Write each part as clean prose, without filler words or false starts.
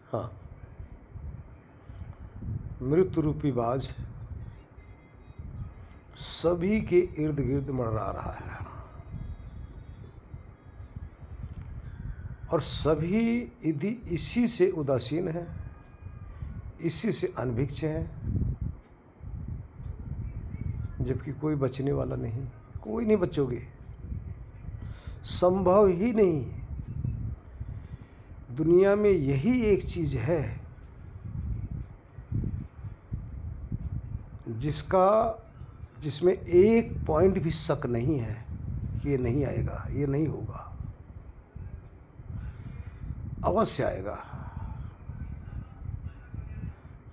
हाँ, मृत्यु रूपी बाज सभी के इर्द गिर्द मंडरा रहा है और सभी यदि इसी से उदासीन है, इसी से अनभिज्ञ है, जबकि कोई बचने वाला नहीं, कोई नहीं बचोगे, संभव ही नहीं। दुनिया में यही एक चीज है जिसमें एक पॉइंट भी शक नहीं है कि ये नहीं आएगा, ये नहीं होगा, अवश्य आएगा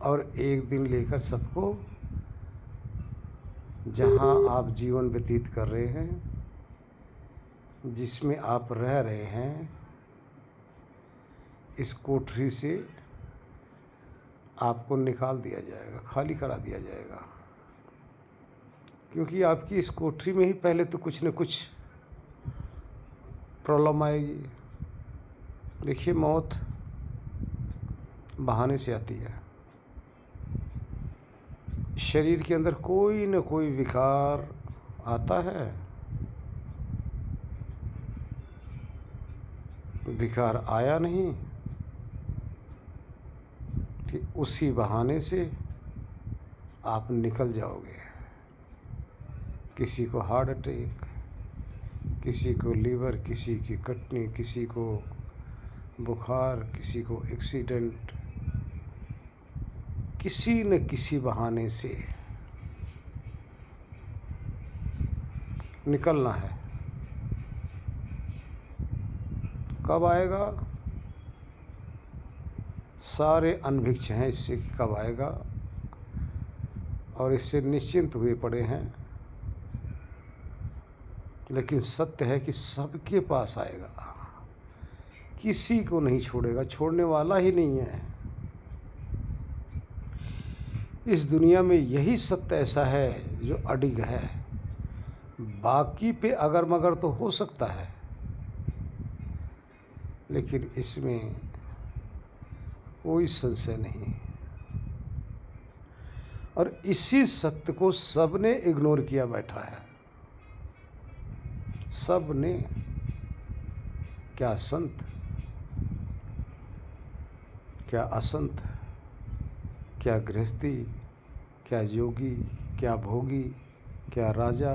और एक दिन लेकर सबको जहां आप जीवन व्यतीत कर रहे हैं, जिसमें आप रह रहे हैं, इस कोठरी से आपको निकाल दिया जाएगा, खाली करा दिया जाएगा, क्योंकि आपकी इस कोठरी में ही पहले तो कुछ न कुछ प्रॉब्लम आएगी। देखिए, मौत बहाने से आती है। शरीर के अंदर कोई न कोई विकार आता है, विकार आया नहीं कि उसी बहाने से आप निकल जाओगे। किसी को हार्ट अटैक, किसी को लीवर, किसी की किडनी, किसी को बुखार, किसी को एक्सीडेंट, किसी न किसी बहाने से निकलना है। कब आएगा? सारे अनभिज्ञ हैं इससे कि कब आएगा, और इससे निश्चिंत हुए पड़े हैं। लेकिन सत्य है कि सबके पास आएगा, किसी को नहीं छोड़ेगा, छोड़ने वाला ही नहीं है। इस दुनिया में यही सत्य ऐसा है जो अडिग है। बाकी पे अगर मगर तो हो सकता है, लेकिन इसमें कोई संशय नहीं। और इसी सत्य को सबने इग्नोर किया बैठा है, सबने। क्या संत, क्या असंत, क्या गृहस्थी, क्या योगी, क्या भोगी, क्या राजा,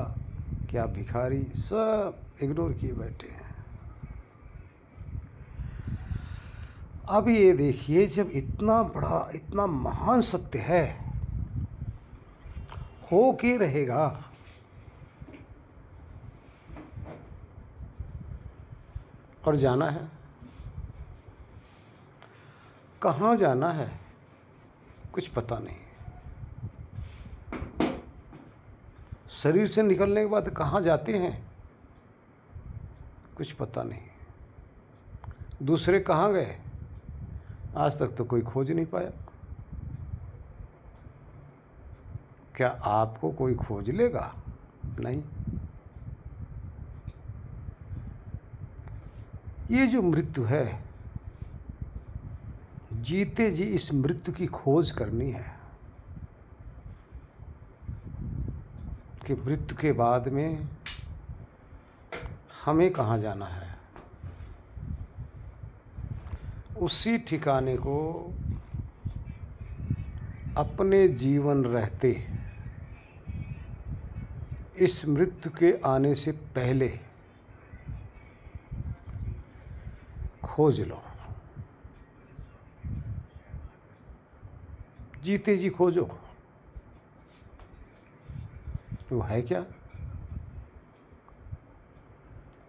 क्या भिखारी, सब इग्नोर किए बैठे हैं। अब ये देखिए, जब इतना बड़ा, इतना महान सत्य है, हो के रहेगा, और जाना है। कहाँ जाना है कुछ पता नहीं। शरीर से निकलने के बाद कहाँ जाते हैं कुछ पता नहीं। दूसरे कहाँ गए आज तक तो कोई खोज नहीं पाया। क्या आपको कोई खोज लेगा? नहीं। ये जो मृत्यु है, जीते जी इस मृत्यु की खोज करनी है कि मृत्यु के बाद में हमें कहाँ जाना है। उसी ठिकाने को अपने जीवन रहते, इस मृत्यु के आने से पहले खोज लो। जीते जी खोजो। वो है क्या?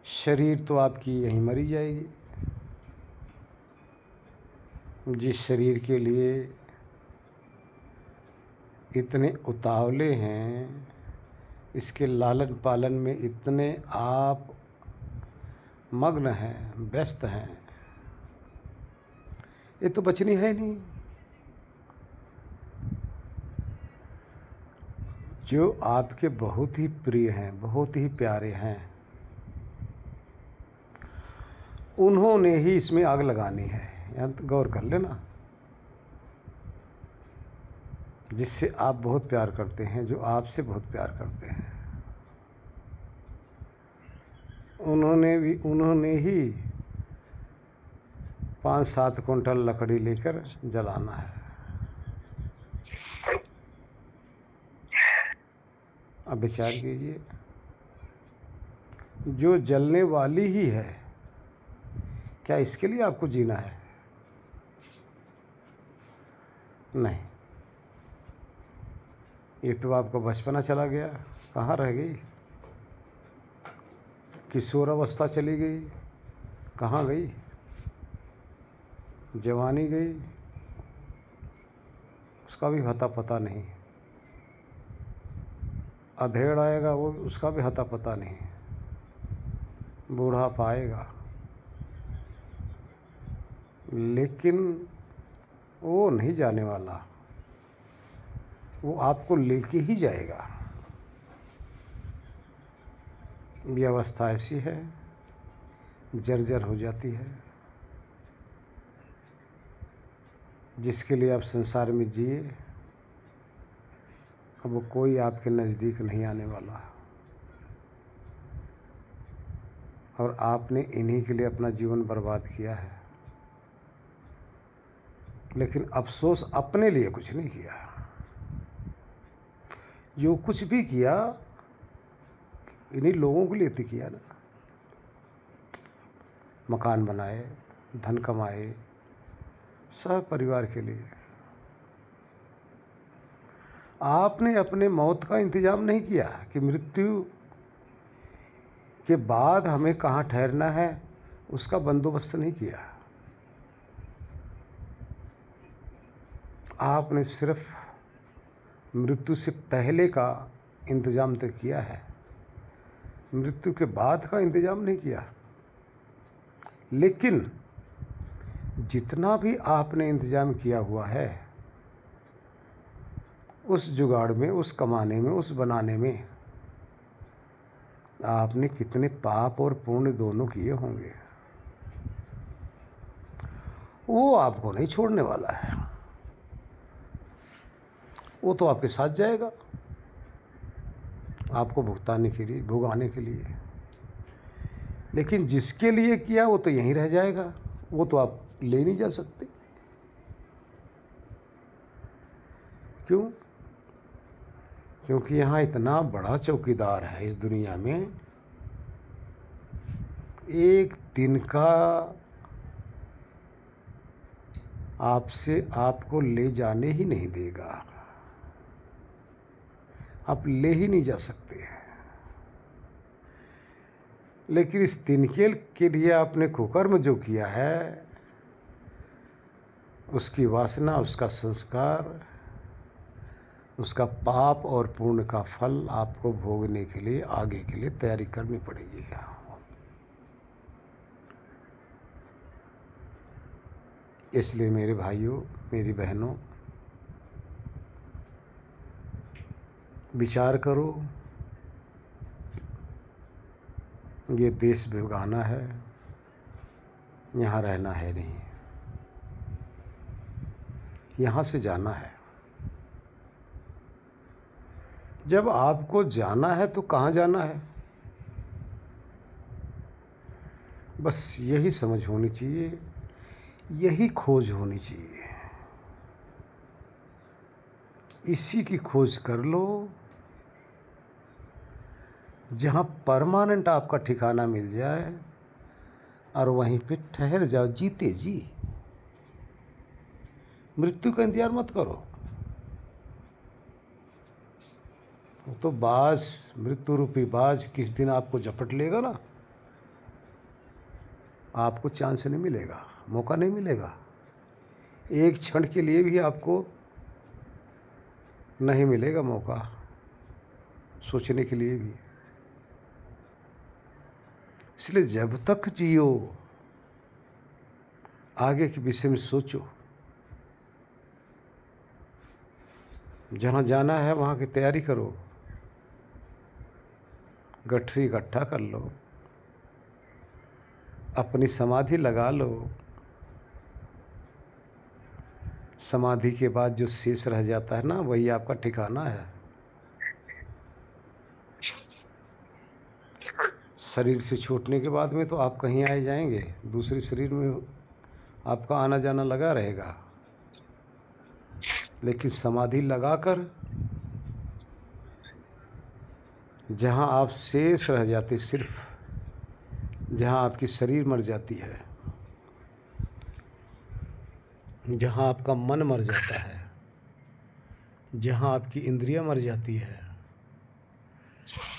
शरीर तो आपकी यहीं मरी जाएगी। जिस शरीर के लिए इतने उतावले हैं, इसके लालन पालन में इतने आप मग्न हैं, व्यस्त हैं, ये तो बचनी है नहीं। जो आपके बहुत ही प्रिय हैं, बहुत ही प्यारे हैं, उन्होंने ही इसमें आग लगानी है। यहाँ गौर कर लेना। जिससे आप बहुत प्यार करते हैं, जो आपसे बहुत प्यार करते हैं, उन्होंने ही 5-7 कुंटल लकड़ी लेकर जलाना है। अब विचार कीजिए, जो जलने वाली ही है, क्या इसके लिए आपको जीना है? नहीं। ये तो आपका बचपना चला गया, कहाँ रह गई? किशोर अवस्था चली गई, कहाँ गई? जवानी गई, उसका भी हता पता नहीं। अधेड़ आएगा, वो उसका भी हता पता नहीं। बूढ़ापा आएगा, लेकिन वो नहीं जाने वाला, वो आपको लेके ही जाएगा। ये अवस्था ऐसी है, जर्जर हो जाती है, जिसके लिए आप संसार में जिए, अब वो कोई आपके नज़दीक नहीं आने वाला, और आपने इन्हीं के लिए अपना जीवन बर्बाद किया है। लेकिन अफसोस अपने लिए कुछ नहीं किया। जो कुछ भी किया, इन्हीं लोगों के लिए तो किया ना। मकान बनाए, धन कमाए, सब परिवार के लिए। आपने अपने मौत का इंतजाम नहीं किया कि मृत्यु के बाद हमें कहाँ ठहरना है, उसका बंदोबस्त नहीं किया। आपने सिर्फ मृत्यु से पहले का इंतजाम तो किया है, मृत्यु के बाद का इंतजाम नहीं किया। लेकिन जितना भी आपने इंतजाम किया हुआ है, उस जुगाड़ में, उस कमाने में, उस बनाने में आपने कितने पाप और पुण्य दोनों किए होंगे, वो आपको नहीं छोड़ने वाला है। वो तो आपके साथ जाएगा, आपको भुगताने के लिए, भुगाने के लिए। लेकिन जिसके लिए किया वो तो यहीं रह जाएगा, वो तो आप ले नहीं जा सकते। क्यों? क्योंकि यहाँ इतना बड़ा चौकीदार है इस दुनिया में, एक दिन का आपसे आपको ले जाने ही नहीं देगा। आप ले ही नहीं जा सकते। लेकिन इस तिनके के लिए आपने कुकर्म जो किया है, उसकी वासना, उसका संस्कार, उसका पाप और पुण्य का फल आपको भोगने के लिए, आगे के लिए तैयारी करनी पड़ेगी। इसलिए मेरे भाइयों, मेरी बहनों, विचार करो, ये देश बेगाना है, यहाँ रहना है नहीं, यहाँ से जाना है। जब आपको जाना है तो कहाँ जाना है, बस यही समझ होनी चाहिए, यही खोज होनी चाहिए। इसी की खोज कर लो, जहाँ परमानेंट आपका ठिकाना मिल जाए, और वहीं पे ठहर जाओ जीते जी। मृत्यु का इंतजार मत करो। तो बाज, मृत्यु रूपी बाज किस दिन आपको झपट लेगा ना, आपको चांस नहीं मिलेगा, मौका नहीं मिलेगा। एक क्षण के लिए भी आपको नहीं मिलेगा मौका सोचने के लिए भी। इसलिए जब तक जियो, आगे के विषय में सोचो। जहाँ जाना है वहाँ की तैयारी करो, गठरी इकट्ठा कर लो, अपनी समाधि लगा लो, समाधि के बाद जो शेष रह जाता है ना, वही आपका ठिकाना है। शरीर से छूटने के बाद में तो आप कहीं आए जाएंगे, दूसरे शरीर में आपका आना जाना लगा रहेगा, लेकिन समाधि लगाकर जहाँ आप शेष रह जाते, सिर्फ जहाँ आपकी शरीर मर जाती है, जहाँ आपका मन मर जाता है, जहाँ आपकी इंद्रियां मर जाती है,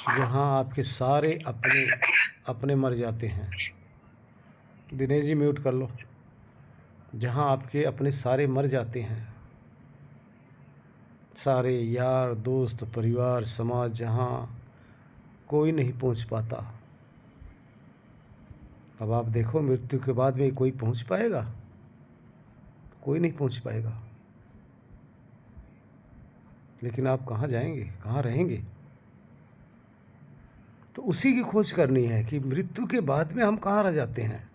जहाँ आपके सारे अपने अपने मर जाते हैं। दिनेश जी म्यूट कर लो। जहाँ आपके अपने सारे मर जाते हैं, सारे यार दोस्त परिवार समाज, जहाँ कोई नहीं पहुँच पाता। अब आप देखो, मृत्यु के बाद में कोई पहुँच पाएगा? कोई नहीं पहुँच पाएगा। लेकिन आप कहाँ जाएंगे, कहाँ रहेंगे? तो उसी की खोज करनी है कि मृत्यु के बाद में हम कहाँ रह जाते हैं।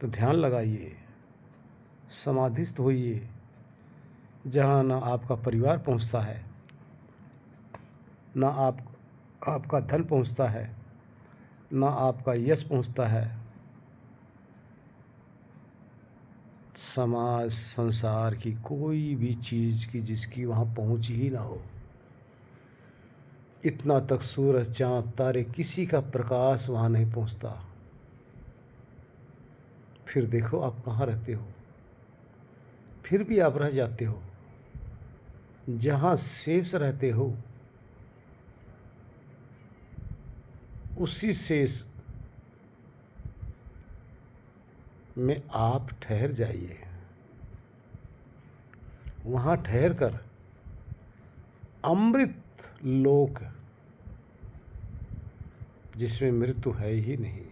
तो ध्यान लगाइए, समाधिस्थ होइए, जहाँ ना आपका परिवार पहुँचता है, ना आपका धन पहुँचता है, ना आपका यश पहुँचता है। समाज संसार की कोई भी चीज़ की जिसकी वहाँ पहुँच ही ना हो। इतना तक सूरज चाँद तारे किसी का प्रकाश वहाँ नहीं पहुँचता। फिर देखो आप कहाँ रहते हो, फिर भी आप रह जाते हो। जहाँ शेष रहते हो, उसी शेष में आप ठहर जाइए। वहाँ ठहर कर अमृत लोक, जिसमें मृत्यु है ही नहीं,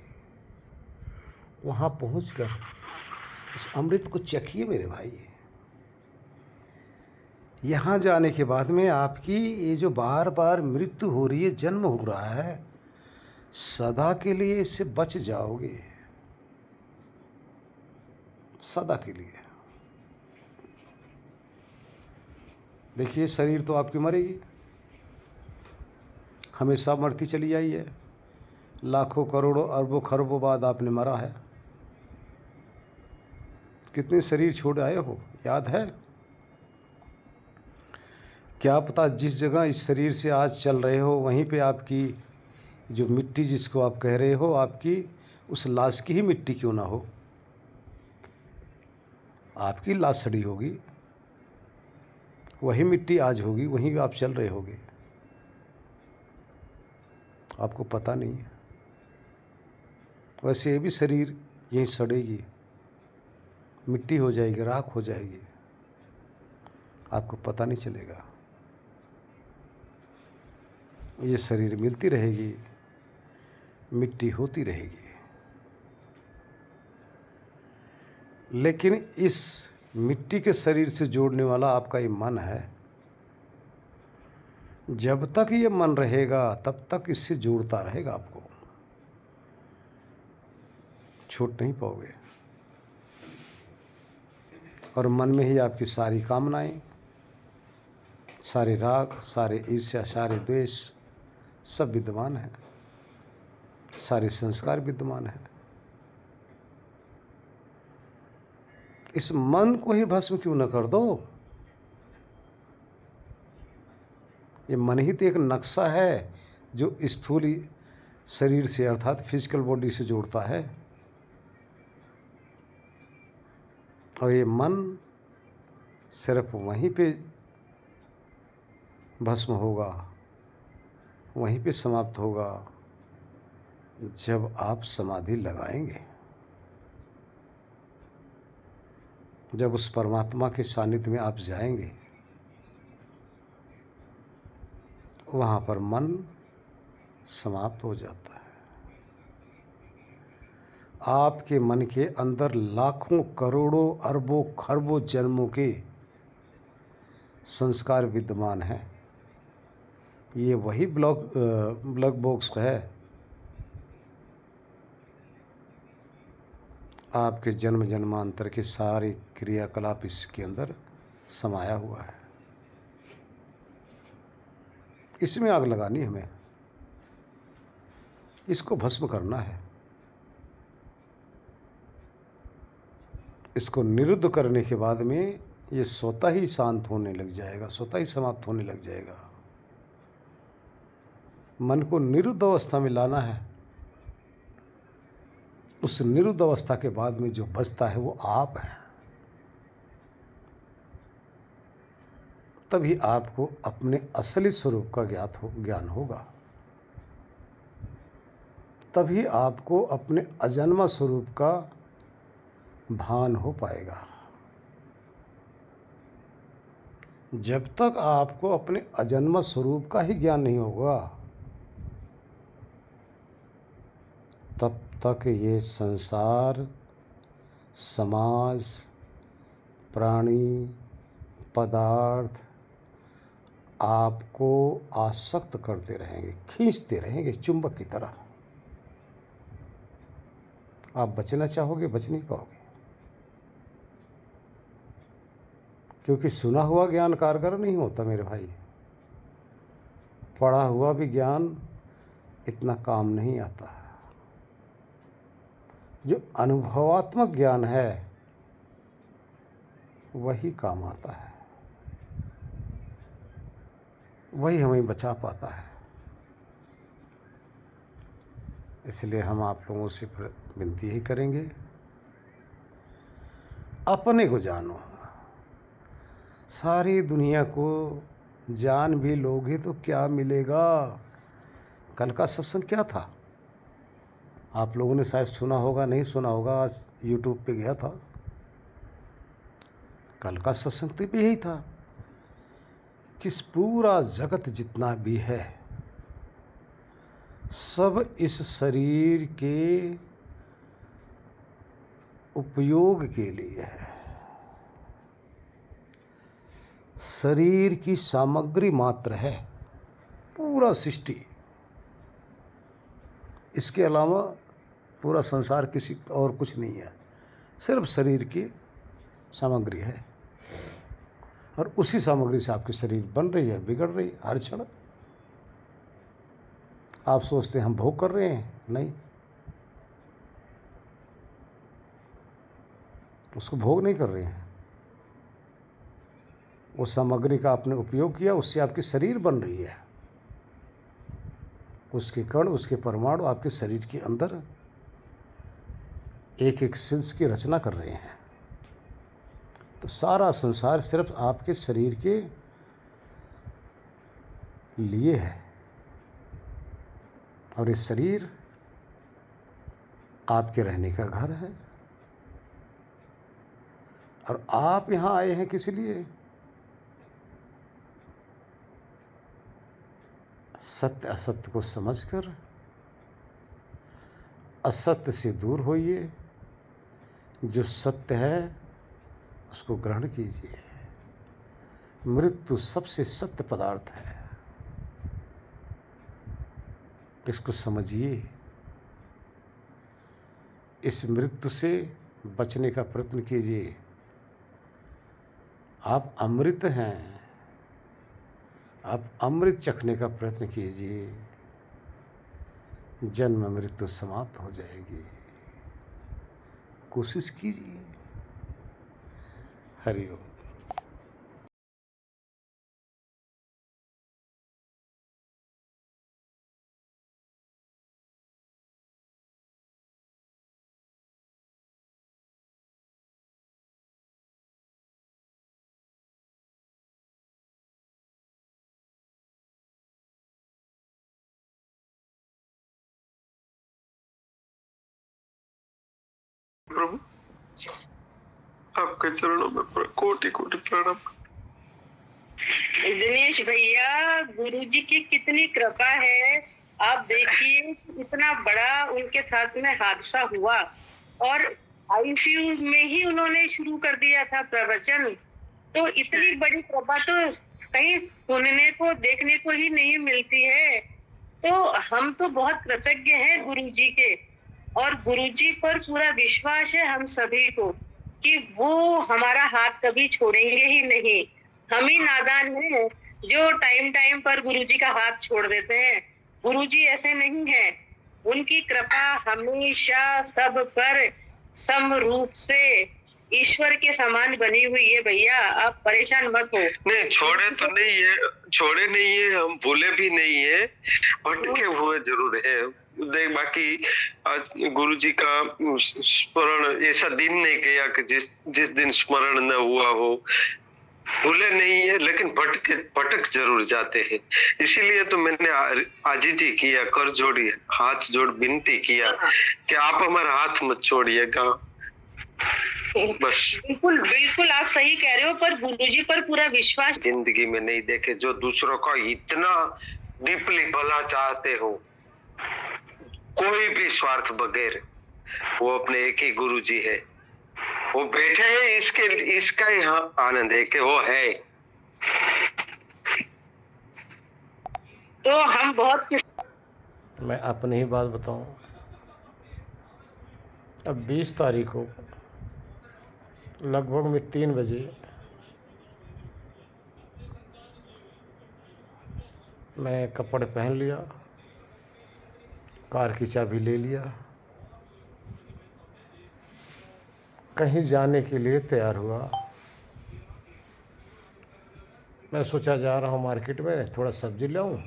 वहाँ पहुँचकर इस अमृत को चखिए मेरे भाई। यहाँ जाने के बाद में आपकी ये जो बार बार मृत्यु हो रही है, जन्म हो रहा है, सदा के लिए इससे बच जाओगे, सदा के लिए। देखिए, शरीर तो आपकी मरेगी, हमेशा मरती चली आई है। लाखों करोड़ों अरबों खरबों बाद आपने मरा है। कितने शरीर छोड़ आए हो, याद है? क्या पता जिस जगह इस शरीर से आज चल रहे हो, वहीं पे आपकी जो मिट्टी जिसको आप कह रहे हो, आपकी उस लाश की ही मिट्टी क्यों ना हो, आपकी लाश सड़ी होगी, वही मिट्टी आज होगी, वहीं आप चल रहे होगे, आपको पता नहीं है। वैसे ये भी शरीर यहीं सड़ेगी, मिट्टी हो जाएगी, राख हो जाएगी, आपको पता नहीं चलेगा। ये शरीर मिलती रहेगी, मिट्टी होती रहेगी, लेकिन इस मिट्टी के शरीर से जोड़ने वाला आपका ये मन है। जब तक ये मन रहेगा तब तक इससे जोड़ता रहेगा, आपको छूट नहीं पाओगे। और मन में ही आपकी सारी कामनाएं, सारे राग, सारे ईर्ष्या, सारे द्वेष सब विद्यमान है, सारे संस्कार विद्यमान है। इस मन को ही भस्म क्यों न कर दो? ये मन ही तो एक नक्शा है जो स्थूल शरीर से अर्थात फिजिकल बॉडी से जोड़ता है। और ये मन सिर्फ वहीं पे भस्म होगा, वहीं पे समाप्त होगा जब आप समाधि लगाएंगे, जब उस परमात्मा के सानिध्य में आप जाएंगे। वहाँ पर मन समाप्त हो जाता है। आपके मन के अंदर लाखों करोड़ों अरबों खरबों जन्मों के संस्कार विद्यमान हैं। ये वही ब्लैक बॉक्स है आपके जन्म जन्मांतर के सारे क्रियाकलाप इसके अंदर समाया हुआ है। इसमें आग लगानी है हमें, इसको भस्म करना है, इसको निरुद्ध करने के बाद में ये स्वतः ही शांत होने लग जाएगा, स्वतः ही समाप्त होने लग जाएगा। मन को निरुद्ध अवस्था में लाना है। उस निरुद्ध अवस्था के बाद में जो बचता है वो आप है। तभी आपको अपने असली स्वरूप का ज्ञान होगा। तभी आपको अपने अजन्मा स्वरूप का भान हो पाएगा। जब तक आपको अपने अजन्मा स्वरूप का ही ज्ञान नहीं होगा, तब तक ये संसार, समाज, प्राणी, पदार्थ आपको आसक्त करते रहेंगे, खींचते रहेंगे चुंबक की तरह। आप बचना चाहोगे, बच नहीं पाओगे, क्योंकि सुना हुआ ज्ञान कारगर नहीं होता मेरे भाई। पढ़ा हुआ भी ज्ञान इतना काम नहीं आता। जो अनुभवात्मक ज्ञान है वही काम आता है, वही हमें बचा पाता है। इसलिए हम आप लोगों से विनती ही करेंगे, अपने को जानो। सारी दुनिया को जान भी लोगे तो क्या मिलेगा? कल का सत्संग क्या था? आप लोगों ने शायद सुना होगा, नहीं सुना होगा, आज यूट्यूब पे गया था। कल का सत्संग तो भी यही था कि पूरा जगत जितना भी है सब इस शरीर के उपयोग के लिए है। शरीर की सामग्री मात्र है पूरा सृष्टि। इसके अलावा पूरा संसार किसी और कुछ नहीं है, सिर्फ शरीर की सामग्री है। और उसी सामग्री से आपकी शरीर बन रही है, बिगड़ रही है हर क्षण। आप सोचते हैं हम भोग कर रहे हैं, नहीं, उसको भोग नहीं कर रहे हैं। उस सामग्री का आपने उपयोग किया, उससे आपकी शरीर बन रही है। उसके कण, उसके परमाणु आपके शरीर के अंदर एक एक सेल्स की रचना कर रहे हैं। तो सारा संसार सिर्फ आपके शरीर के लिए है। और ये शरीर आपके रहने का घर है। और आप यहाँ आए हैं किस लिए? सत्य असत्य को समझकर असत्य से दूर होइए, जो सत्य है उसको ग्रहण कीजिए। मृत्यु सबसे सत्य पदार्थ है, इसको समझिए। इस मृत्यु से बचने का प्रयत्न कीजिए। आप अमृत हैं, आप अमृत चखने का प्रयत्न कीजिए। जन्म मृत्यु समाप्त हो जाएगी, कोशिश कीजिए। हरि ओम। प्रभु आपके चरणों में कोटि कोटि प्रणाम। दिनेश भैया, गुरुजी की कितनी कृपा है। आप देखिए इतना बड़ा उनके साथ में हादसा हुआ और आईसीयू में ही उन्होंने शुरू कर दिया था प्रवचन। तो इतनी बड़ी कृपा तो कहीं सुनने को, देखने को ही नहीं मिलती है। तो हम तो बहुत कृतज्ञ हैं गुरुजी के। और गुरुजी पर पूरा विश्वास है हम सभी को कि वो हमारा हाथ कभी छोड़ेंगे ही नहीं। हम ही नादान हैं जो टाइम टाइम पर गुरुजी का हाथ छोड़ देते हैं। गुरुजी ऐसे नहीं है, उनकी कृपा हमेशा सब पर समरूप से ईश्वर के समान बनी हुई है भैया, आप परेशान मत हो। नहीं, छोड़े तो नहीं है, छोड़े नहीं है, हम भूले भी नहीं है, भटके हुए जरूर है। देख, बाकी गुरुजी का स्मरण ऐसा दिन नहीं गया कि जिस दिन स्मरण न हुआ हो। भूले नहीं है, लेकिन भटक जरूर जाते हैं। इसीलिए तो मैंने आजीजी किया, कर जोड़ी, हाथ जोड़ विनती किया कि आप हमारा हाथ मत छोड़िएगा। बस बिल्कुल बिल्कुल आप सही कह रहे हो, पर गुरुजी पर पूरा विश्वास जिंदगी में नहीं देखे जो दूसरों का इतना डीपली भला चाहते हो, कोई भी स्वार्थ बगैर। वो अपने एक ही गुरुजी है, वो बैठे हैं, इसका ही आनंद है कि वो है। तो हम बहुत मैं अपनी ही बात बताऊं, अब 20 तारीख को लगभग में 3 बजे मैं कपड़े पहन लिया, कार की चाबी ले लिया, कहीं जाने के लिए तैयार हुआ। मैं सोचा जा रहा हूँ मार्केट में, थोड़ा सब्जी लाऊं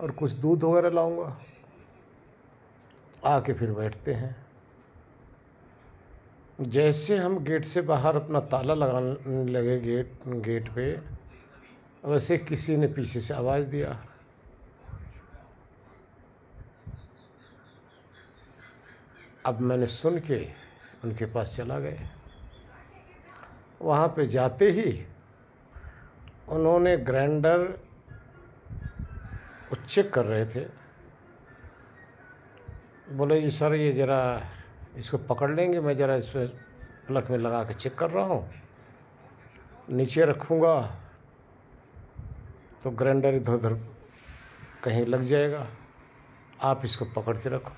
और कुछ दूध वगैरह लाऊंगा, आके फिर बैठते हैं। जैसे हम गेट से बाहर अपना ताला लगाने लगे गेट पे, वैसे किसी ने पीछे से आवाज़ दिया। अब मैंने सुन के उनके पास चला गया। वहाँ पे जाते ही उन्होंने ग्राइंडर को चेक कर रहे थे। बोले जी सर, ये ज़रा इसको पकड़ लेंगे, मैं ज़रा इसमें प्लग में लगा के चेक कर रहा हूँ, नीचे रखूँगा तो ग्राइंडर इधर उधर कहीं लग जाएगा, आप इसको पकड़ के रखो।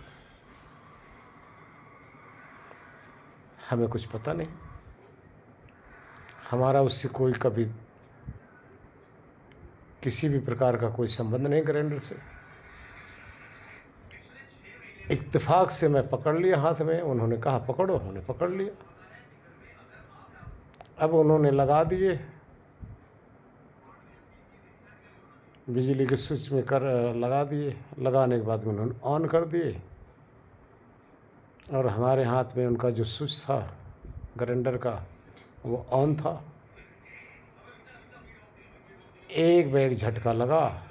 हमें कुछ पता नहीं, हमारा उससे कोई कभी किसी भी प्रकार का कोई संबंध नहीं ग्राइंडर से। इत्तेफाक से मैं पकड़ लिया हाथ में, उन्होंने कहा पकड़ो, उन्होंने पकड़ लिया। अब उन्होंने लगा दिए, बिजली के स्विच में लगा दिए। लगाने के बाद उन्होंने ऑन कर दिए और हमारे हाथ में उनका जो स्विच था ग्राइंडर का, वो ऑन था। एक बैग झटका लगा,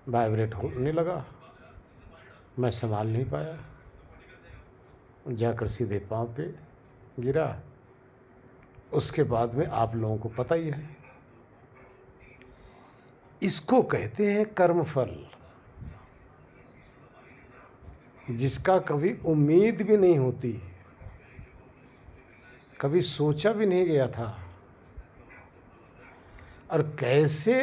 वाइब्रेट होने लगा, मैं संभाल नहीं पाया, जाकर सीधे पाँव पे गिरा। उसके बाद में आप लोगों को पता ही है, इसको कहते हैं कर्मफल, जिसका कभी उम्मीद भी नहीं होती, कभी सोचा भी नहीं गया था। और कैसे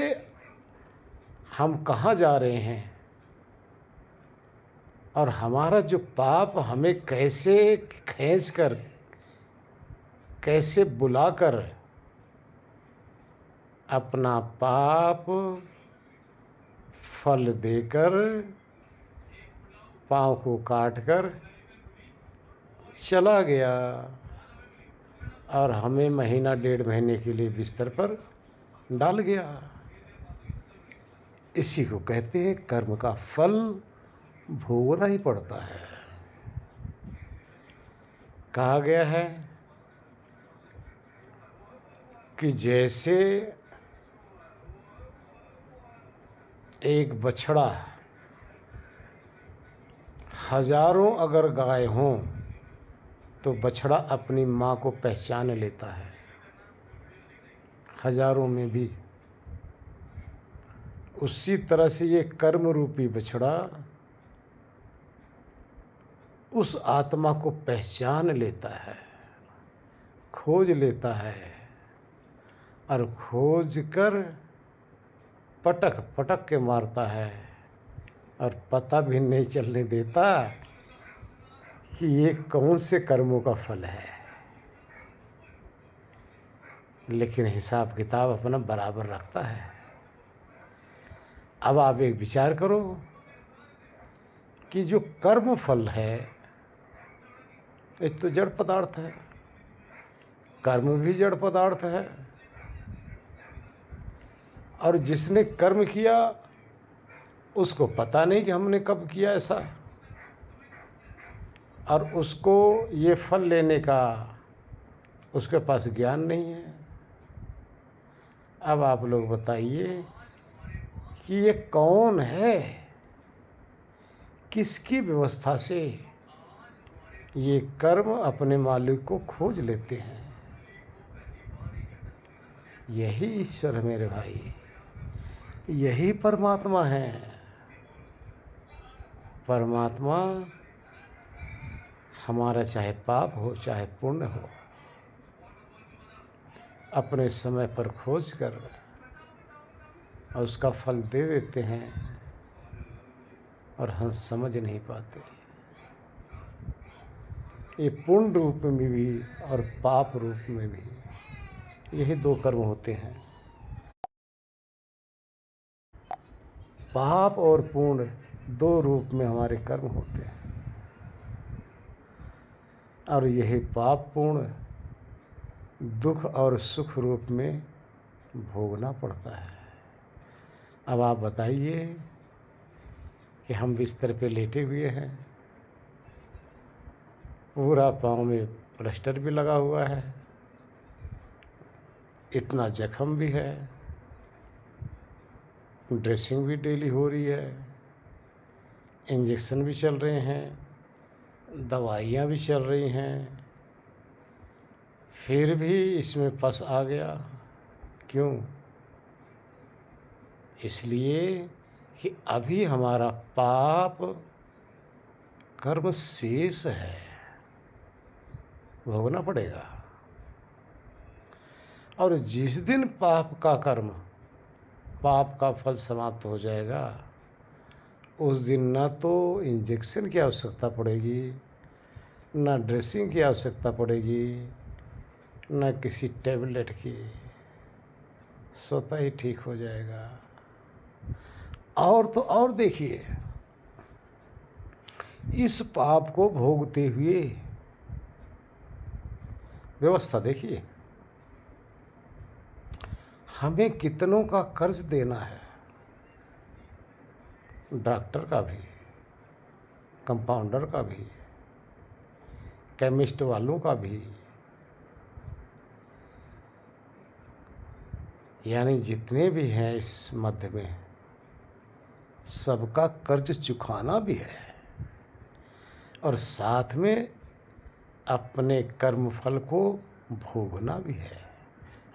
हम कहाँ जा रहे हैं, और हमारा जो पाप हमें कैसे खींचकर, कैसे बुलाकर अपना पाप फल देकर, पाँव को काटकर चला गया और हमें महीना 1.5 महीने के लिए बिस्तर पर डाल गया। इसी को कहते हैं कर्म का फल भोगना ही पड़ता है। कहा गया है कि जैसे एक बछड़ा, हजारों अगर गाय हों तो बछड़ा अपनी माँ को पहचान लेता है, हजारों में भी। उसी तरह से ये कर्म रूपी बछड़ा उस आत्मा को पहचान लेता है, खोज लेता है, और खोज कर पटक पटक के मारता है, और पता भी नहीं चलने देता कि ये कौन से कर्मों का फल है, लेकिन हिसाब किताब अपना बराबर रखता है। अब आप एक विचार करो कि जो कर्म फल है एक तो जड़ पदार्थ है, कर्म भी जड़ पदार्थ है, और जिसने कर्म किया उसको पता नहीं कि हमने कब किया ऐसा, और उसको ये फल लेने का उसके पास ज्ञान नहीं है। अब आप लोग बताइए कि ये कौन है, किसकी व्यवस्था से ये कर्म अपने मालिक को खोज लेते हैं। यही ईश्वर है मेरे भाई, यही परमात्मा है। परमात्मा हमारा चाहे पाप हो चाहे पुण्य हो, अपने समय पर खोज कर और उसका फल दे देते हैं, और हम समझ नहीं पाते। ये पुण्य रूप में भी और पाप रूप में भी यही दो कर्म होते हैं। पाप और पुण्य दो रूप में हमारे कर्म होते हैं, और यही पाप पुण्य दुख और सुख रूप में भोगना पड़ता है। अब आप बताइए कि हम बिस्तर पे लेटे हुए हैं, पूरा पाँव में प्लास्टर भी लगा हुआ है, इतना जख्म भी है, ड्रेसिंग भी डेली हो रही है, इंजेक्शन भी चल रहे हैं, दवाइयाँ भी चल रही हैं, फिर भी इसमें पस आ गया। क्यों? इसलिए कि अभी हमारा पाप कर्म शेष है, भोगना पड़ेगा। और जिस दिन पाप का कर्म, पाप का फल समाप्त हो जाएगा, उस दिन न तो इंजेक्शन की आवश्यकता पड़ेगी, न ड्रेसिंग की आवश्यकता पड़ेगी, न किसी टैबलेट की, स्वतः ही ठीक हो जाएगा। और तो और देखिए, इस पाप को भोगते हुए व्यवस्था देखिए, हमें कितनों का कर्ज देना है, डॉक्टर का भी, कंपाउंडर का भी, केमिस्ट वालों का भी, यानी जितने भी हैं इस मध्य में, सबका कर्ज चुकाना भी है, और साथ में अपने कर्मफल को भोगना भी है।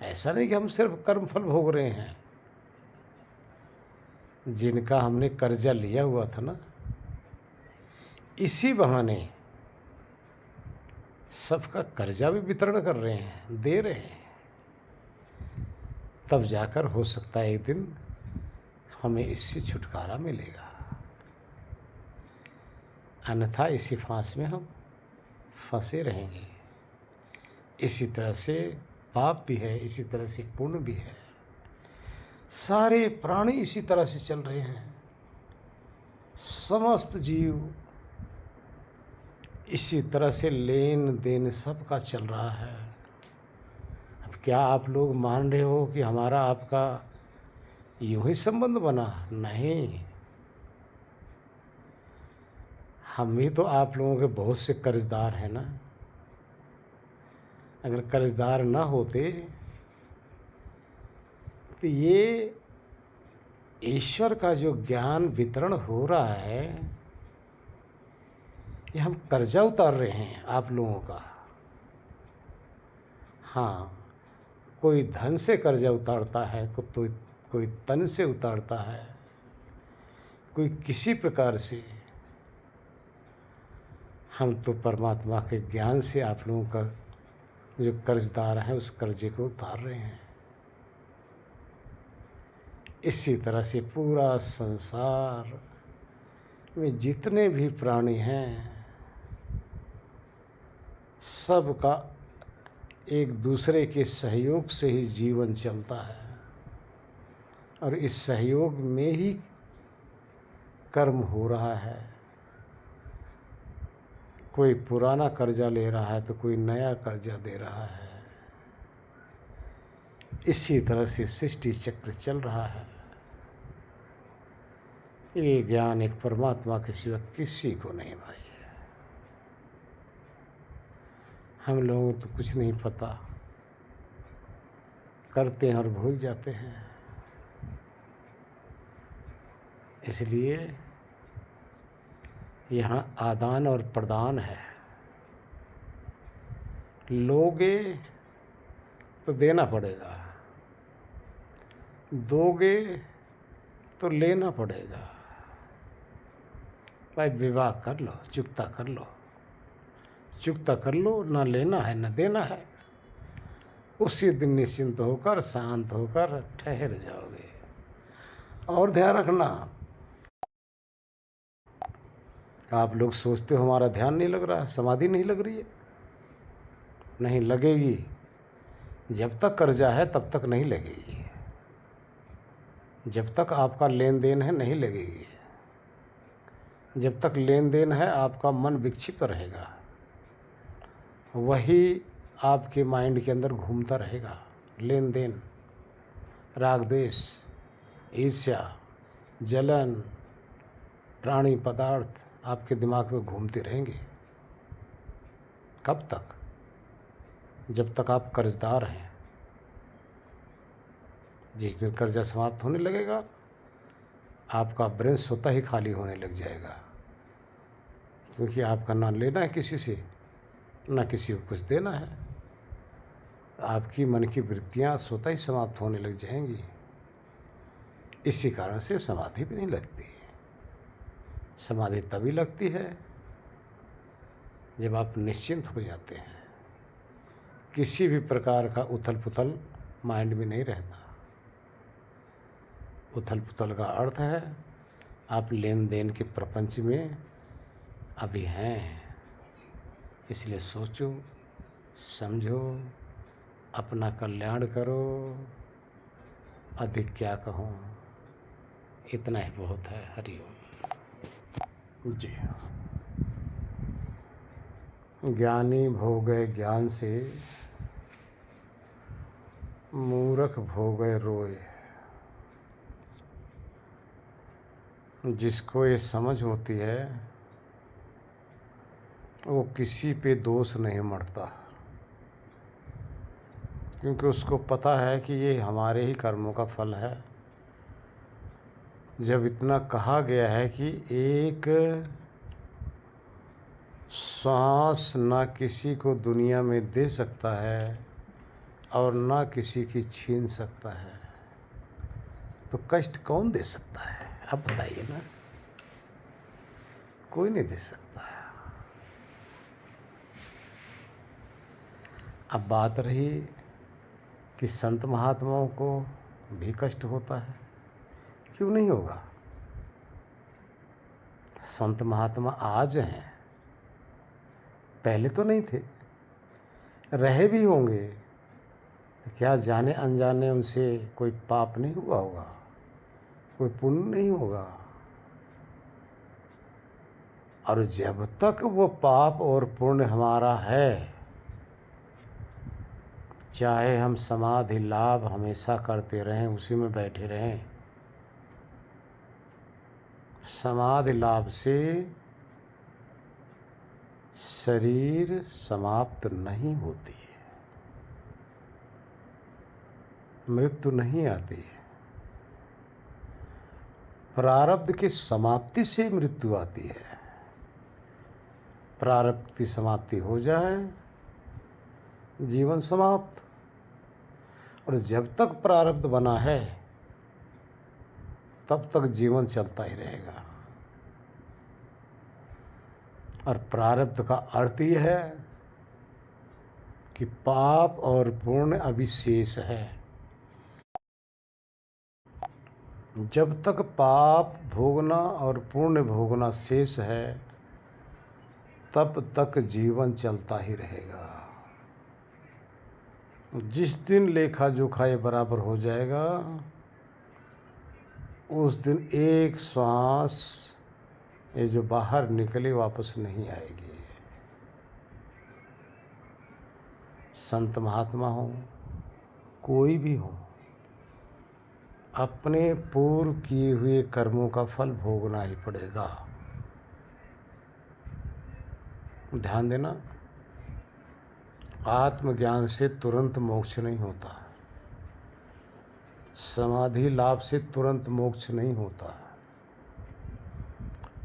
ऐसा नहीं कि हम सिर्फ कर्मफल भोग रहे हैं। जिनका हमने कर्जा लिया हुआ था ना, इसी बहाने सबका कर्जा भी वितरण कर रहे हैं, दे रहे हैं। तब जाकर हो सकता है एक दिन हमें इससे छुटकारा मिलेगा, अन्यथा इसी फांस में हम फंसे रहेंगे। इसी तरह से पाप भी है, इसी तरह से पुण्य भी है। सारे प्राणी इसी तरह से चल रहे हैं, समस्त जीव इसी तरह से लेन देन सबका चल रहा है। अब क्या आप लोग मान रहे हो कि हमारा आपका यूं ही संबंध बना? नहीं, हम भी तो आप लोगों के बहुत से कर्जदार हैं ना। अगर कर्जदार ना होते तो ये ईश्वर का जो ज्ञान वितरण हो रहा है, ये हम कर्जा उतार रहे हैं आप लोगों का। हाँ, कोई धन से कर्जा उतारता है, कोई तन से उतारता है, कोई किसी प्रकार से। हम तो परमात्मा के ज्ञान से आप लोगों का जो कर्जदार है उस कर्जे को उतार रहे हैं। इसी तरह से पूरा संसार में जितने भी प्राणी हैं, सबका एक दूसरे के सहयोग से ही जीवन चलता है, और इस सहयोग में ही कर्म हो रहा है। कोई पुराना कर्जा ले रहा है तो कोई नया कर्जा दे रहा है। इसी तरह से सृष्टि चक्र चल रहा है। ये ज्ञान एक परमात्मा के सिवा किसी को नहीं भाई। हम लोगों को तो कुछ नहीं पता, करते हैं और भूल जाते हैं। इसलिए यहाँ आदान और प्रदान है। लोगे तो देना पड़ेगा, दोगे तो लेना पड़ेगा। भाई विवाह कर लो, चुकता कर लो, चुकता कर लो, ना लेना है ना देना है। उसी दिन निश्चिंत होकर शांत होकर ठहर जाओगे। और ध्यान रखना, आप लोग सोचते हो हमारा ध्यान नहीं लग रहा है, समाधि नहीं लग रही है। नहीं लगेगी, जब तक कर्जा है तब तक नहीं लगेगी। जब तक आपका लेन देन है नहीं लगेगी। जब तक लेन देन है आपका मन विक्षिप्त रहेगा, वही आपके माइंड के अंदर घूमता रहेगा। लेन देन, राग द्वेष, ईर्ष्या, जलन, प्राणी पदार्थ आपके दिमाग में घूमते रहेंगे। कब तक? जब तक आप कर्जदार हैं। जिस दिन कर्जा समाप्त होने लगेगा आपका ब्रेन स्वतः ही खाली होने लग जाएगा, क्योंकि आपका ना लेना है किसी से, ना किसी को कुछ देना है। आपकी मन की वृत्तियां स्वतः ही समाप्त होने लग जाएंगी। इसी कारण से समाधि भी नहीं लगती। समाधि तभी लगती है जब आप निश्चिंत हो जाते हैं। किसी भी प्रकार का उथल पुथल माइंड में नहीं रहता। उथल पुथल का अर्थ है आप लेन देन के प्रपंच में अभी हैं। इसलिए सोचो, समझो, अपना कल्याण करो। अधिक क्या कहूँ, इतना ही बहुत है। हरिओम जी। ज्ञानी भोगे ज्ञान से, मूर्ख भोगे रोए। जिसको ये समझ होती है वो किसी पे दोष नहीं मढ़ता, क्योंकि उसको पता है कि ये हमारे ही कर्मों का फल है। जब इतना कहा गया है कि एक सांस ना किसी को दुनिया में दे सकता है और ना किसी की छीन सकता है, तो कष्ट कौन दे सकता है? अब बताइए ना, कोई नहीं दे सकता। अब बात रही कि संत महात्माओं को भी कष्ट होता है। क्यों नहीं होगा? संत महात्मा आज हैं, पहले तो नहीं थे। रहे भी होंगे तो क्या जाने अनजाने उनसे कोई पाप नहीं हुआ होगा, कोई पुण्य नहीं होगा। और जब तक वो पाप और पुण्य हमारा है, चाहे हम समाधि लाभ हमेशा करते रहें, उसी में बैठे रहें, समाधि लाभ से शरीर समाप्त नहीं होती है, मृत्यु नहीं आती है। प्रारब्ध की समाप्ति से मृत्यु आती है। प्रारब्ध की समाप्ति हो जाए, जीवन समाप्त। और जब तक प्रारब्ध बना है तब तक जीवन चलता ही रहेगा। और प्रारब्ध का अर्थ यह है कि पाप और पुण्य अभी शेष है। जब तक पाप भोगना और पुण्य भोगना शेष है, तब तक जीवन चलता ही रहेगा। जिस दिन लेखा जोखा ये बराबर हो जाएगा, उस दिन एक श्वास ये जो बाहर निकले वापस नहीं आएगी। संत महात्मा हो, कोई भी हो, अपने पूर्व किए हुए कर्मों का फल भोगना ही पड़ेगा। ध्यान देना, आत्मज्ञान से तुरंत मोक्ष नहीं होता, समाधि लाभ से तुरंत मोक्ष नहीं होता,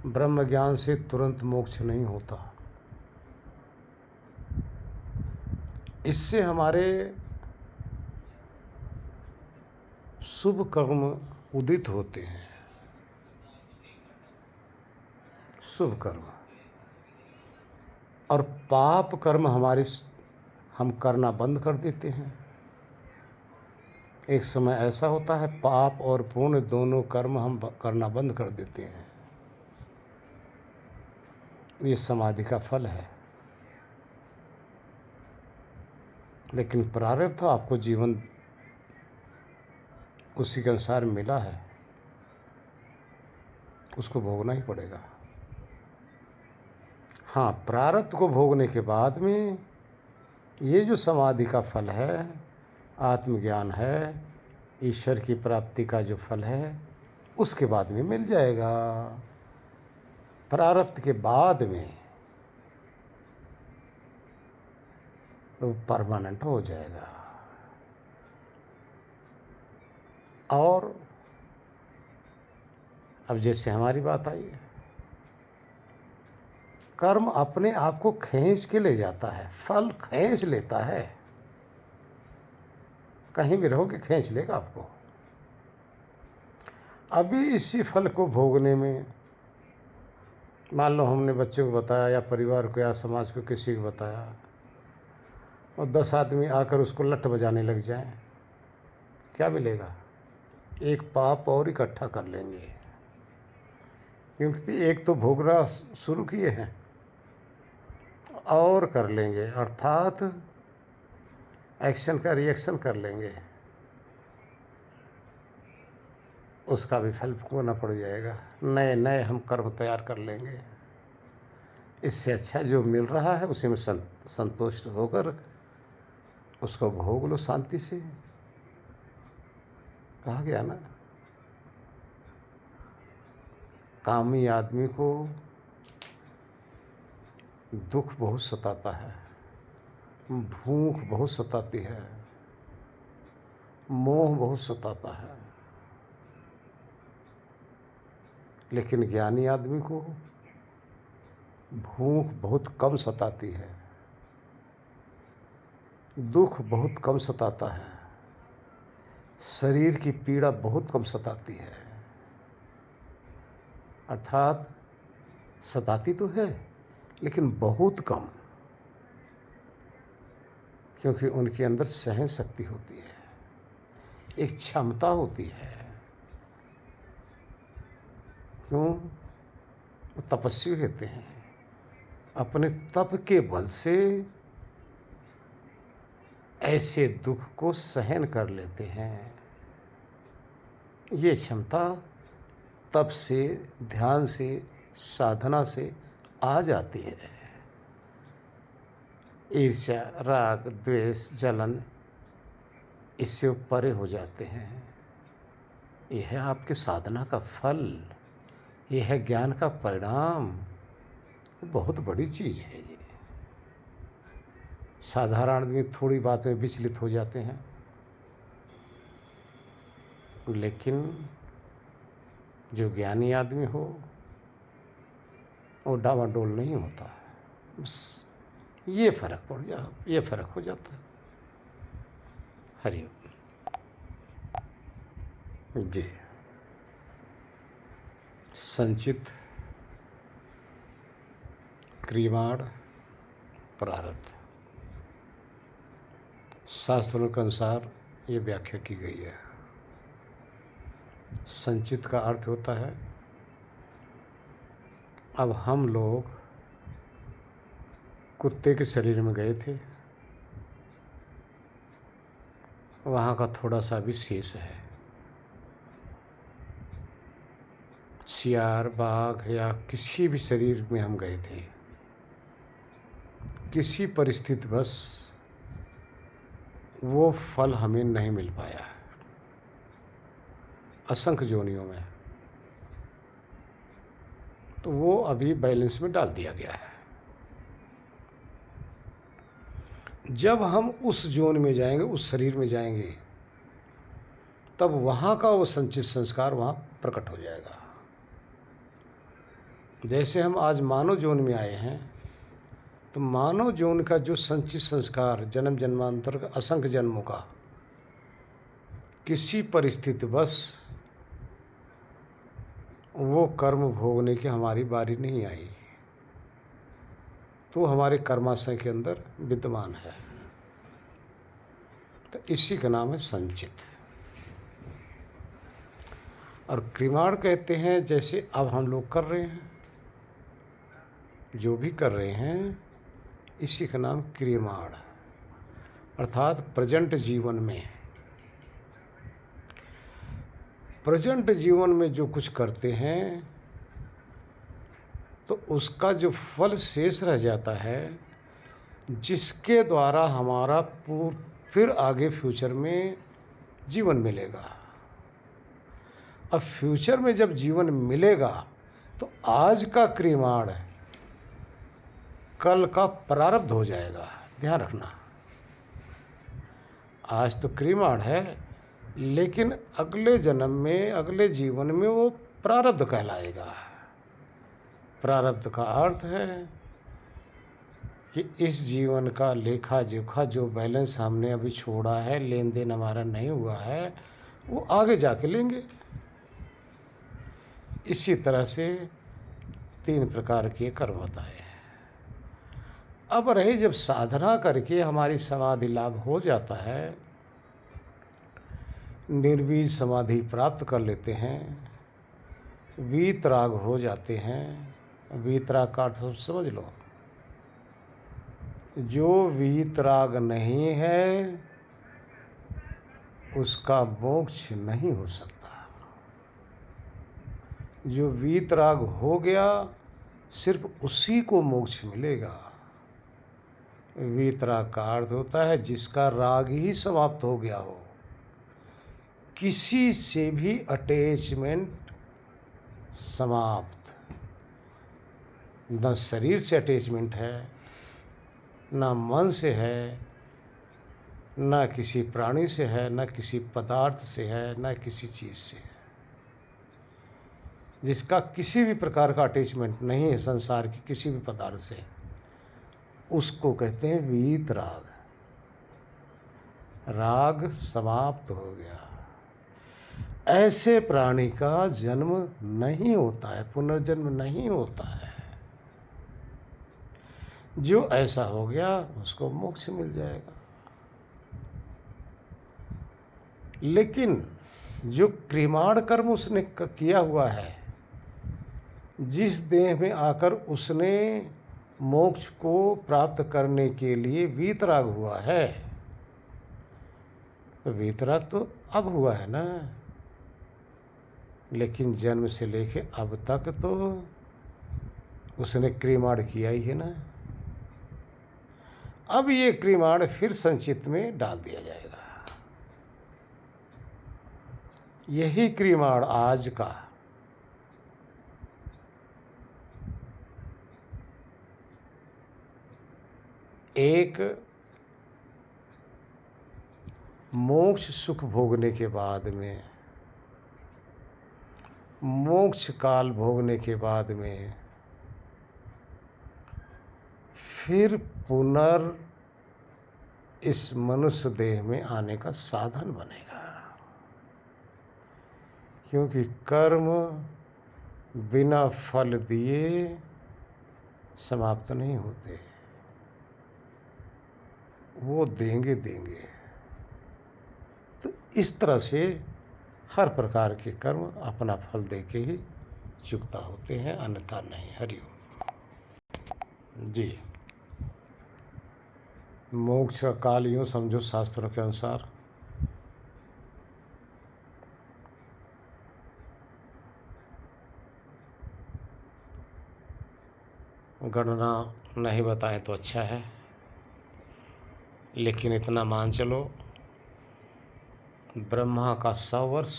ब्रह्म ज्ञान से तुरंत मोक्ष नहीं होता। इससे हमारे शुभ कर्म उदित होते हैं, शुभ कर्म, और पाप कर्म हम करना बंद कर देते हैं। एक समय ऐसा होता है पाप और पुण्य दोनों कर्म हम करना बंद कर देते हैं। ये समाधि का फल है। लेकिन प्रारब्ध तो आपको जीवन उसी के अनुसार मिला है, उसको भोगना ही पड़ेगा। हाँ, प्रारब्ध को भोगने के बाद में ये जो समाधि का फल है, आत्मज्ञान है, ईश्वर की प्राप्ति का जो फल है, उसके बाद में मिल जाएगा। प्रारब्ध के बाद में तो परमानेंट हो जाएगा। और अब जैसे हमारी बात आई है, कर्म अपने आप को खींच के ले जाता है, फल खींच लेता है। कहीं भी रहोगे खींच लेगा आपको। अभी इसी फल को भोगने में, मान लो हमने बच्चों को बताया या परिवार को या समाज को किसी को बताया, और 10 आदमी आकर उसको लठ बजाने लग जाएं, क्या मिलेगा? एक पाप और इकट्ठा कर लेंगे, क्योंकि एक तो भोगना शुरू किए हैं और कर लेंगे, अर्थात एक्शन का रिएक्शन कर लेंगे, उसका भी फल भोगना पड़ जाएगा। नए नए हम कर्म तैयार कर लेंगे। इससे अच्छा जो मिल रहा है उसी में संतुष्ट होकर उसको भोग लो शांति से। कहा गया ना, कामी आदमी को दुख बहुत सताता है, भूख बहुत सताती है, मोह बहुत सताता है, लेकिन ज्ञानी आदमी को भूख बहुत कम सताती है, दुख बहुत कम सताता है, शरीर की पीड़ा बहुत कम सताती है। अर्थात सताती तो है लेकिन बहुत कम, क्योंकि उनके अंदर सहन शक्ति होती है, एक क्षमता होती है। क्यों? वो तपस्वी होते हैं, अपने तप के बल से ऐसे दुख को सहन कर लेते हैं। ये क्षमता तप से, ध्यान से, साधना से आ जाती है। ईर्ष्या, राग, द्वेष, जलन इससे वो परे हो जाते हैं। यह है आपके साधना का फल, यह है ज्ञान का परिणाम। बहुत बड़ी चीज़ है ये। साधारण आदमी थोड़ी बात में विचलित हो जाते हैं, लेकिन जो ज्ञानी आदमी हो वो डावाडोल नहीं होता। बस ये फर्क हो जाता है। हरिओम जी। संचित क्रियमाण प्रारब्ध, शास्त्रों के अनुसार ये व्याख्या की गई है। संचित का अर्थ होता है अब हम लोग कुत्ते के शरीर में गए थे, वहाँ का थोड़ा सा भी शेष है। सियार, बाघ या किसी भी शरीर में हम गए थे, किसी परिस्थिति बस वो फल हमें नहीं मिल पाया। असंख्य योनियों में तो वो अभी बैलेंस में डाल दिया गया है। जब हम उस जोन में जाएंगे, उस शरीर में जाएंगे, तब वहाँ का वो संचित संस्कार वहाँ प्रकट हो जाएगा। जैसे हम आज मानव जोन में आए हैं, तो मानव जोन का जो संचित संस्कार जन्म जन्मांतर का, असंख्य जन्मों का, किसी परिस्थिति बस वो कर्म भोगने की हमारी बारी नहीं आई, तो हमारे कर्माशय के अंदर विद्यमान है। तो इसी का नाम है संचित। और क्रिमाण कहते हैं, जैसे अब हम लोग कर रहे हैं, जो भी कर रहे हैं, इसी का नाम क्रियमाण, अर्थात प्रेजेंट जीवन में, प्रेजेंट जीवन में जो कुछ करते हैं तो उसका जो फल शेष रह जाता है, जिसके द्वारा हमारा फिर आगे फ्यूचर में जीवन मिलेगा। अब फ्यूचर में जब जीवन मिलेगा तो आज का क्रियमाण कल का प्रारब्ध हो जाएगा। ध्यान रखना, आज तो क्रियमाण है, लेकिन अगले जन्म में, अगले जीवन में वो प्रारब्ध कहलाएगा। प्रारब्ध का अर्थ है कि इस जीवन का लेखा जोखा, जो बैलेंस हमने अभी छोड़ा है, लेन देन हमारा नहीं हुआ है, वो आगे जाके लेंगे। इसी तरह से 3 प्रकार के कर्म बताए हैं। अब रही जब साधना करके हमारी समाधि लाभ हो जाता है, निर्बीज समाधि प्राप्त कर लेते हैं, वीतराग हो जाते हैं। वीतराग का अर्थ समझ लो, जो वीतराग नहीं है उसका मोक्ष नहीं हो सकता। जो वीतराग हो गया, सिर्फ उसी को मोक्ष मिलेगा। वीतराग का अर्थ होता है जिसका राग ही समाप्त हो गया हो, किसी से भी अटैचमेंट समाप्त। न शरीर से अटैचमेंट है, न मन से है, न किसी प्राणी से है, न किसी पदार्थ से है, न किसी चीज़ से है। जिसका किसी भी प्रकार का अटैचमेंट नहीं है संसार के किसी भी पदार्थ से, उसको कहते हैं वीतराग। राग समाप्त हो गया। ऐसे प्राणी का जन्म नहीं होता है, पुनर्जन्म नहीं होता है। जो ऐसा हो गया उसको मोक्ष मिल जाएगा। लेकिन जो क्रियमाण कर्म उसने किया हुआ है, जिस देह में आकर उसने मोक्ष को प्राप्त करने के लिए वीतराग हुआ है, तो वीतराग तो अब हुआ है ना, लेकिन जन्म से लेके अब तक तो उसने क्रियमाण किया ही है ना। अब ये क्रियमाण फिर संचित में डाल दिया जाएगा। यही क्रियमाण आज का एक मोक्ष सुख भोगने के बाद में, मोक्ष काल भोगने के बाद में फिर इस मनुष्य देह में आने का साधन बनेगा। क्योंकि कर्म बिना फल दिए समाप्त नहीं होते, वो देंगे। तो इस तरह से हर प्रकार के कर्म अपना फल देके ही चुकता होते हैं, अन्यथा नहीं। हरिओम जी। मोक्ष का काल यूँ समझो शास्त्रों के अनुसार गणना नहीं बताएं तो अच्छा है, लेकिन इतना मान चलो ब्रह्मा का 100 वर्ष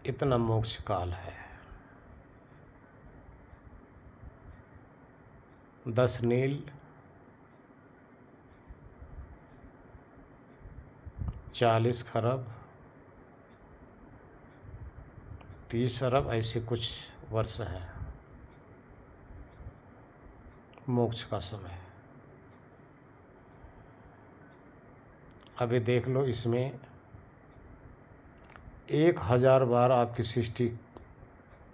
इतना मोक्ष काल है। 10 नील 40 खरब 30 अरब ऐसे कुछ वर्ष हैं मोक्ष का समय। अभी देख लो, इसमें 1000 बार आपकी सृष्टि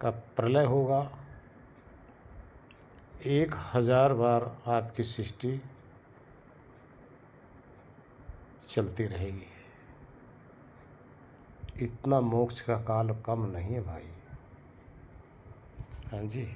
का प्रलय होगा, 1000 बार आपकी सृष्टि चलती रहेगी। इतना मोक्ष का काल कम नहीं है भाई। हाँ जी।